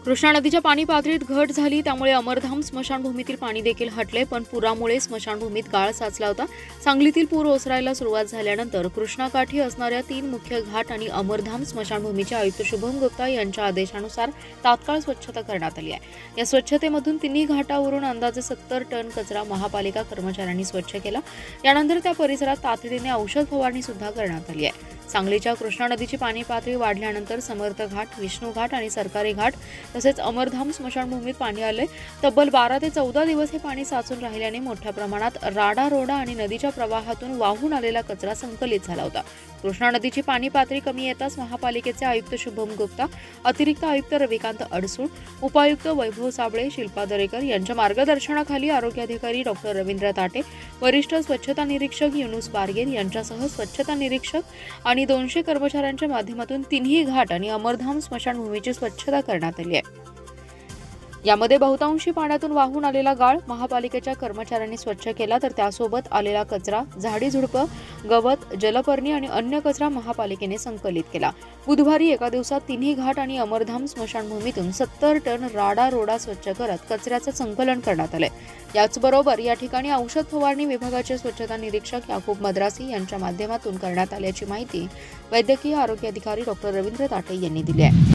कृष्णा नदीच्या पाणी पातळीत घट झाली, त्यामुळे अमरधाम स्मशानभूमीतील पाणी देखील हटले, पण पुरामुळे स्मशानभूमीत गाळ साचला होता। सांगलीतील पूर ओसरायला सुरुवात झाल्यानंतर कृष्णाकाठी असणाऱ्या 3 मुख्य घाट आणि अमरधाम स्मशानभूमीचे आयुक्त शुभम गुप्ता यांच्या आदेशानुसार तात्काळ स्वच्छता करण्यात आली आहे। या स्वच्छतेमधून तिन्ही घाटावरून अंदाजे 70 टन कचरा महापालिका कर्मचाऱ्यांनी स्वच्छ केला। यानंतर त्या परिसरात तातडीने औषध फवारणी सुद्धा करण्यात आली आहे। सांगलीच्या कृष्णा नदीची पाणी पातळी वाढल्यानंतर समर्थ घाट, विष्णू घाट आणि सरकारी घाट तसेच अमरधाम स्मशानभूमीत पाणी आले। तब्बल 12 ते 14 दिवस हे पाणी साचून राहिल्याने मोठ्या प्रमाणात राडारोडा आणि नदीच्या प्रवाहातून वाहून आलेला कचरा संकलित झाला होता। कृष्णा नदीची पाणी पातळी कमी येताच महापालिकेचे आयुक्त शुभम गुप्ता, अतिरिक्त आयुक्त रविकांत अडसूळ, उपायुक्त वैभव साबळे, शिल्पा दरेकर यांच्या मार्गदर्शनाखाली आरोग्य अधिकारी डॉक्टर रवींद्र ताटे, वरिष्ठ स्वच्छता निरीक्षक युनुस बारगेर यांच्यासह स्वच्छता निरीक्षक आणि 200 कर्मचाऱ्यांच्या माध्यमातून तिन्ही घाट आणि अमरधाम स्मशानभूमीची स्वच्छता करण्यात आली आहे। यामध्ये बहुतांशी पाण्यातून वाहून आलेला गाळ महापालिकेच्या कर्मचाऱ्यांनी स्वच्छ केला, तर त्यासोबत आलेला कचरा, झाडी झुडपं, गवत, जलपर्णी आणि अन्य कचरा महापालिकेने संकलित केला। बुधवारी एका दिवसात तिन्ही घाट आणि अमरधाम स्मशानभूमीतून 70 टन राडारोडा स्वच्छ करत कचऱ्याचं संकलन करण्यात आले। याचबरोबर या ठिकाणी औषध फवारणी विभागाचे स्वच्छता निरीक्षक याकूब मद्रासी यांच्या माध्यमातून करण्यात आल्याची माहिती वैद्यकीय आरोग्य अधिकारी डॉक्टर रवींद्र ताटे यांनी दिली आहे।